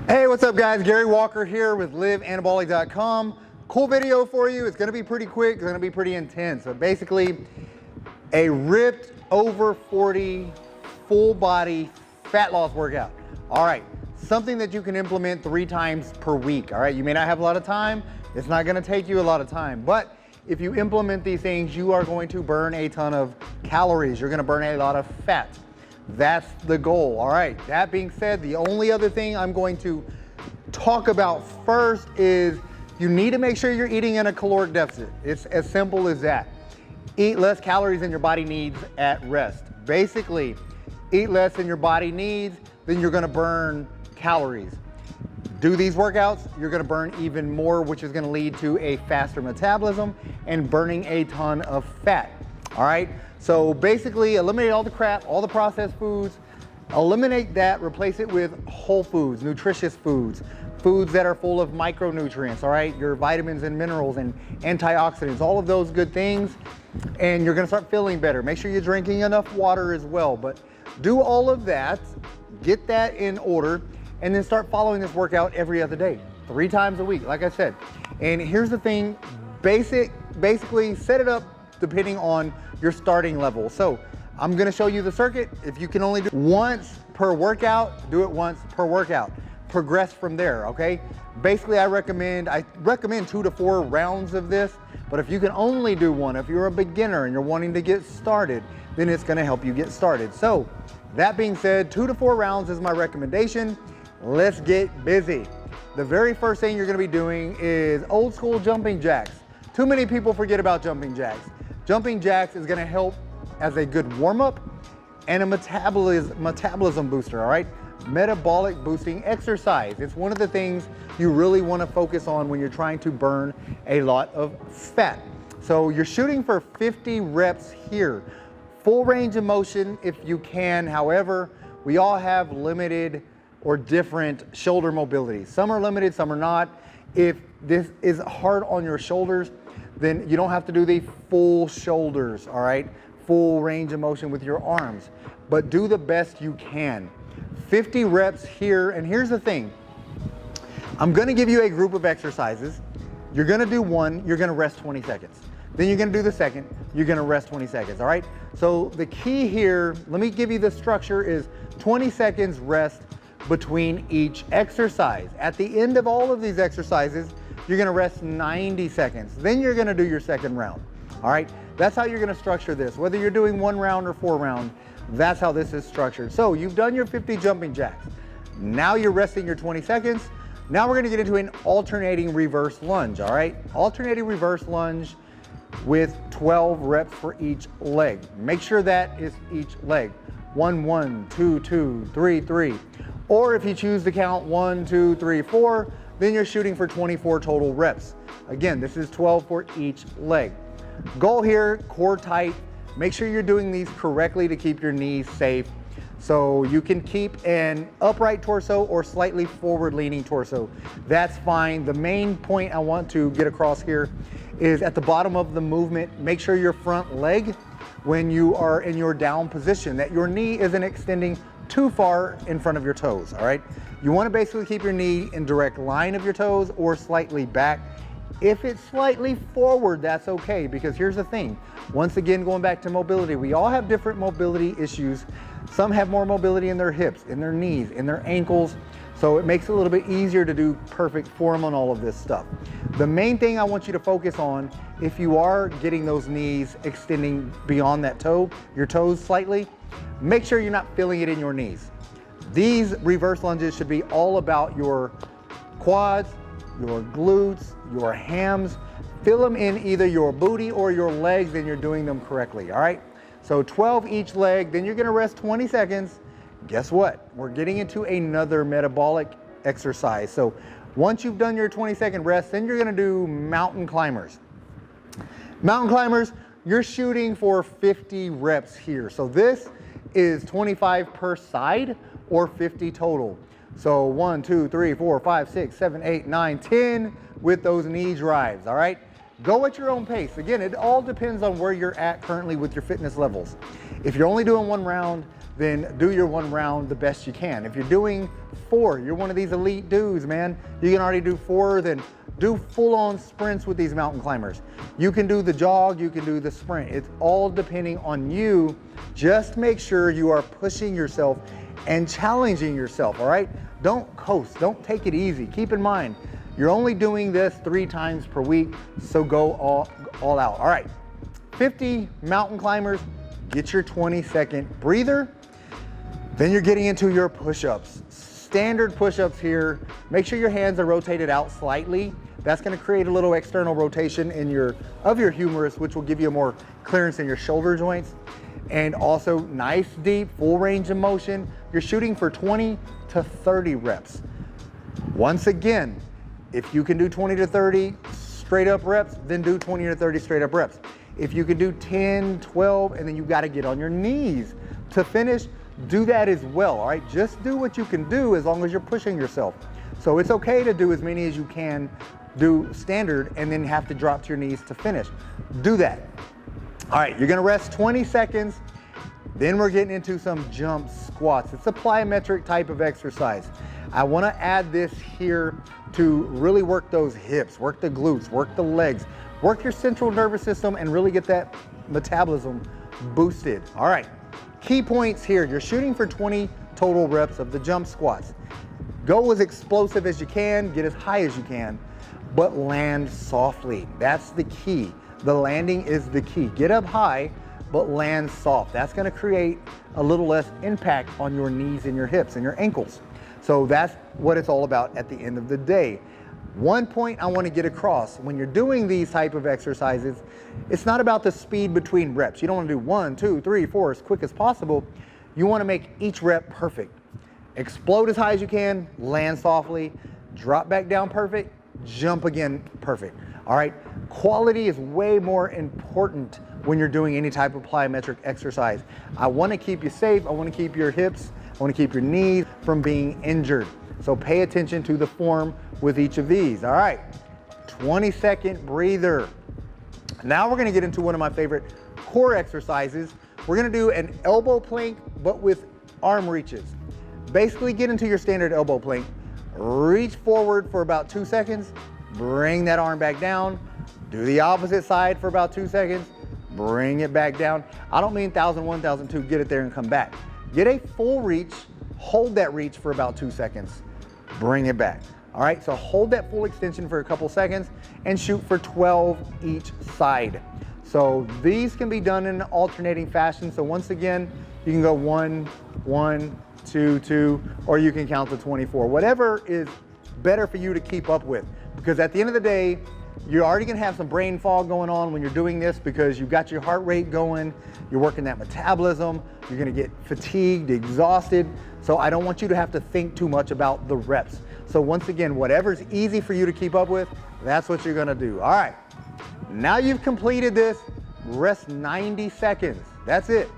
Hey, what's up guys? Gary Walker here with liveanabolic.com. Cool video for you. It's gonna be pretty quick, it's gonna be pretty intense. So basically, a ripped over 40 full body fat loss workout. All right, something that you can implement 3 times per week. All right, you may not have a lot of time. It's not gonna take you a lot of time, but if you implement these things, you are going to burn a ton of calories. You're gonna burn a lot of fat. That's the goal. All right, that being said, the only other thing I'm going to talk about first is you need to make sure you're eating in a caloric deficit. It's as simple as that. Eat less calories than your body needs at rest. Basically, eat less than your body needs, then you're gonna burn calories. Do these workouts, you're gonna burn even more, which is gonna lead to a faster metabolism and burning a ton of fat. All right, so basically eliminate all the crap, all the processed foods, eliminate that, replace it with whole foods, nutritious foods, foods that are full of micronutrients, all right, your vitamins and minerals and antioxidants, all of those good things, and you're gonna start feeling better. Make sure you're drinking enough water as well, but do all of that, get that in order, and then start following this workout every other day, 3 times a week, like I said. And here's the thing, basically set it up depending on your starting level. So I'm gonna show you the circuit. If you can only do once per workout, do it once per workout. Progress from there, okay? Basically, I recommend 2 to 4 rounds of this, but if you can only do one, if you're a beginner and you're wanting to get started, then it's gonna help you get started. So that being said, 2 to 4 rounds is my recommendation. Let's get busy. The very first thing you're gonna be doing is old school jumping jacks. Too many people forget about jumping jacks. Jumping jacks is gonna help as a good warm-up and a metabolism booster, all right? Metabolic boosting exercise. It's one of the things you really wanna focus on when you're trying to burn a lot of fat. So you're shooting for 50 reps here. Full range of motion if you can. However, we all have limited or different shoulder mobility. Some are limited, some are not. If this is hard on your shoulders, then you don't have to do the full shoulders, all right? Full range of motion with your arms, but do the best you can. 50 reps here, and here's the thing. I'm gonna give you a group of exercises. You're gonna do one, you're gonna rest 20 seconds. Then you're gonna do the second, you're gonna rest 20 seconds, all right? So the key here, let me give you the structure, is 20 seconds rest between each exercise. At the end of all of these exercises, you're gonna rest 90 seconds. Then you're gonna do your second round, all right? That's how you're gonna structure this. Whether you're doing 1 round or 4 round, that's how this is structured. So you've done your 50 jumping jacks. Now you're resting your 20 seconds. Now we're gonna get into an alternating reverse lunge, all right? Alternating reverse lunge with 12 reps for each leg. Make sure that is each leg. 1, 1, 2, 2, 3, 3. Or if you choose to count 1, 2, 3, 4, then you're shooting for 24 total reps. Again, this is 12 for each leg. Goal here, core tight. Make sure you're doing these correctly to keep your knees safe. So you can keep an upright torso or slightly forward leaning torso. That's fine. The main point I want to get across here is at the bottom of the movement, make sure your front leg, when you are in your down position, that your knee isn't extending too far in front of your toes, all right? You wanna basically keep your knee in direct line of your toes or slightly back. If it's slightly forward, that's okay, because here's the thing. Once again, going back to mobility, we all have different mobility issues. Some have more mobility in their hips, in their knees, in their ankles, so it makes it a little bit easier to do perfect form on all of this stuff. The main thing I want you to focus on, if you are getting those knees extending beyond that toe, your toes slightly, make sure you're not feeling it in your knees. These reverse lunges should be all about your quads, your glutes, your hams. Feel them in either your booty or your legs, and you're doing them correctly, all right? So 12 each leg, then you're gonna rest 20 seconds. Guess what? We're getting into another metabolic exercise. So once you've done your 20-second rest, then you're gonna do mountain climbers. Mountain climbers, you're shooting for 50 reps here. So this is 25 per side or 50 total. So 1, 2, 3, 4, 5, 6, 7, 8, 9, 10 with those knee drives, all right? Go at your own pace. Again, it all depends on where you're at currently with your fitness levels. If you're only doing one round, then do your one round the best you can. If you're doing 4, you're one of these elite dudes, man. You can already do 4, then do full-on sprints with these mountain climbers. You can do the jog, you can do the sprint. It's all depending on you. Just make sure you are pushing yourself and challenging yourself, all right? Don't coast, don't take it easy. Keep in mind, you're only doing this 3 times per week, so go all out. All right, 50 mountain climbers, get your 20-second breather. Then you're getting into your push-ups. Standard push-ups here. Make sure your hands are rotated out slightly. That's gonna create a little external rotation of your humerus, which will give you more clearance in your shoulder joints. And also nice, deep, full range of motion. You're shooting for 20 to 30 reps. Once again, if you can do 20 to 30 straight up reps, then do 20 to 30 straight up reps. If you can do 10, 12, and then you gotta get on your knees to finish, do that as well, all right? Just do what you can do as long as you're pushing yourself. So it's okay to do as many as you can do standard and then have to drop to your knees to finish. Do that. All right, you're gonna rest 20 seconds, then we're getting into some jump squats. It's a plyometric type of exercise. I wanna add this here to really work those hips, work the glutes, work the legs, work your central nervous system and really get that metabolism boosted. All right, key points here. You're shooting for 20 total reps of the jump squats. Go as explosive as you can, get as high as you can, but land softly. That's the key. The landing is the key. Get up high, but land soft. That's gonna create a little less impact on your knees and your hips and your ankles. So that's what it's all about at the end of the day. One point I want to get across, when you're doing these type of exercises, it's not about the speed between reps. You don't want to do 1, 2, 3, 4 as quick as possible. You want to make each rep perfect. Explode as high as you can, land softly, drop back down perfect, jump again perfect. All right, quality is way more important when you're doing any type of plyometric exercise. I want to keep you safe. I want to keep your hips, I want to keep your knees from being injured. So pay attention to the form with each of these. All right, 20-second breather. Now we're gonna get into one of my favorite core exercises. We're gonna do an elbow plank, but with arm reaches. Basically get into your standard elbow plank, reach forward for about 2 seconds, bring that arm back down, do the opposite side for about 2 seconds, bring it back down. I don't mean 1001, 1002, get it there and come back. Get a full reach, hold that reach for about 2 seconds, bring it back. All right, so hold that full extension for a couple seconds and shoot for 12 each side. So these can be done in an alternating fashion. So once again, you can go 1, 1, 2, 2, or you can count to 24. Whatever is better for you to keep up with. Because at the end of the day, you're already gonna have some brain fog going on when you're doing this because you've got your heart rate going, you're working that metabolism, you're gonna get fatigued, exhausted. So I don't want you to have to think too much about the reps. So once again, whatever's easy for you to keep up with, that's what you're gonna do. All right, now you've completed this, rest 90 seconds. That's it,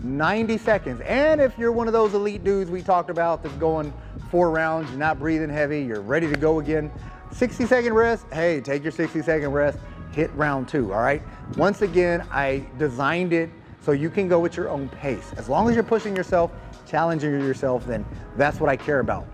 90 seconds. And if you're one of those elite dudes we talked about that's going 4 rounds, you're not breathing heavy, you're ready to go again, 60-second rest, hey, take your 60-second rest, hit round 2, all right? Once again, I designed it so you can go at your own pace. As long as you're pushing yourself, challenging yourself, then that's what I care about.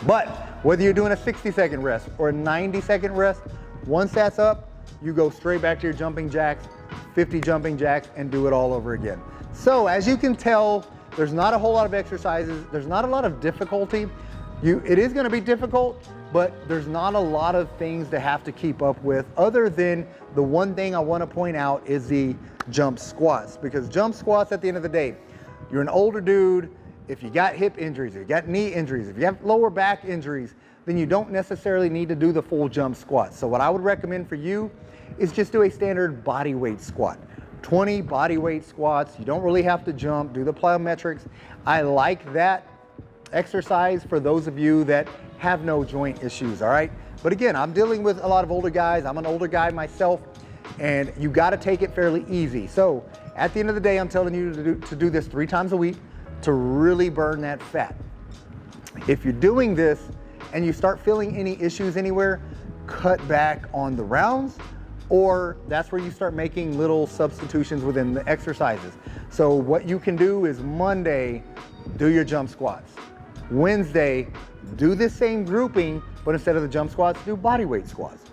But whether you're doing a 60-second rest or a 90-second rest, once that's up, you go straight back to your jumping jacks, 50 jumping jacks, and do it all over again. So as you can tell, there's not a whole lot of exercises, there's not a lot of difficulty. It is gonna be difficult, but there's not a lot of things to have to keep up with other than the one thing I wanna point out is the jump squats, because jump squats at the end of the day, you're an older dude, if you got hip injuries, if you got knee injuries, if you have lower back injuries, then you don't necessarily need to do the full jump squat. So what I would recommend for you is just do a standard body weight squat. 20 body weight squats, you don't really have to jump, do the plyometrics. I like that exercise for those of you that have no joint issues, all right? But again, I'm dealing with a lot of older guys. I'm an older guy myself, and you gotta take it fairly easy. So at the end of the day, I'm telling you to do this 3 times a week to really burn that fat. If you're doing this and you start feeling any issues anywhere, cut back on the rounds, or that's where you start making little substitutions within the exercises. So what you can do is Monday, do your jump squats. Wednesday, do the same grouping, but instead of the jump squats, do body weight squats.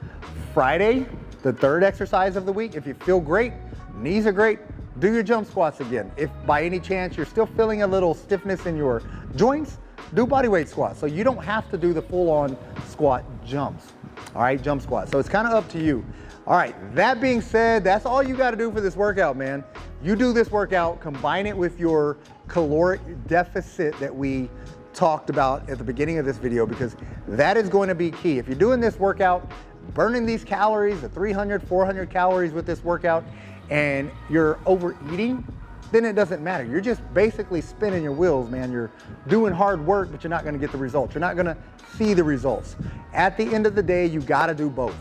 Friday, the third exercise of the week, if you feel great, knees are great, do your jump squats again. If by any chance you're still feeling a little stiffness in your joints, do body weight squats. So you don't have to do the full-on squat jumps. All right, jump squats. So it's kind of up to you. All right, that being said, that's all you got to do for this workout, man. You do this workout, combine it with your caloric deficit that we talked about at the beginning of this video, because that is going to be key. If you're doing this workout, burning these calories, the 300, 400 calories with this workout, and you're overeating, then it doesn't matter. You're just basically spinning your wheels, man. You're doing hard work, but you're not gonna get the results. You're not gonna see the results. At the end of the day, you gotta do both.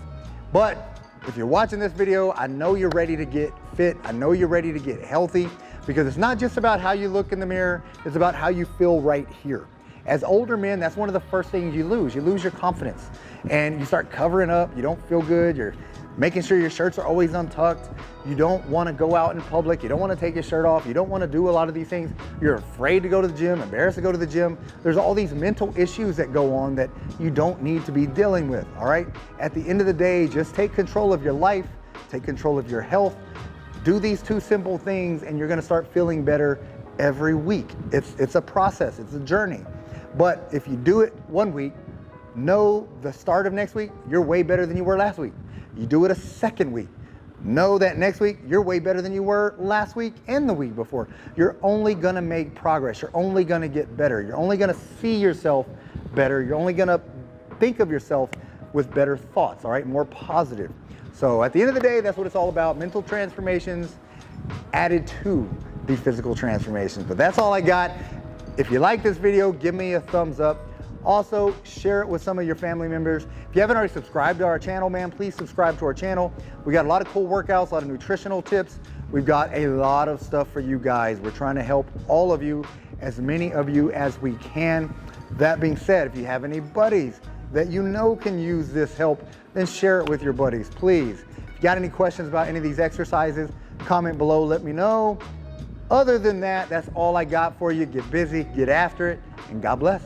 But if you're watching this video, I know you're ready to get fit. I know you're ready to get healthy, because it's not just about how you look in the mirror, it's about how you feel right here. As older men, that's one of the first things you lose. You lose your confidence and you start covering up. You don't feel good. You're making sure your shirts are always untucked. You don't want to go out in public. You don't want to take your shirt off. You don't want to do a lot of these things. You're afraid to go to the gym, embarrassed to go to the gym. There's all these mental issues that go on that you don't need to be dealing with, all right? At the end of the day, just take control of your life, take control of your health, do these two simple things, and you're going to start feeling better every week. It's a process, it's a journey. But if you do it one week, know the start of next week, you're way better than you were last week. You do it a second week, know that next week, you're way better than you were last week and the week before. You're only gonna make progress. You're only gonna get better. You're only gonna see yourself better. You're only gonna think of yourself with better thoughts, all right, more positive. So at the end of the day, that's what it's all about, mental transformations added to the physical transformations. But that's all I got. If you like this video, give me a thumbs up. Also, share it with some of your family members. If you haven't already subscribed to our channel, man, please subscribe to our channel. We got a lot of cool workouts, a lot of nutritional tips. We've got a lot of stuff for you guys. We're trying to help all of you, as many of you as we can. That being said, if you have any buddies that you know can use this help, then share it with your buddies, please. If you got any questions about any of these exercises, comment below, let me know. Other than that, that's all I got for you. Get busy, get after it, and God bless.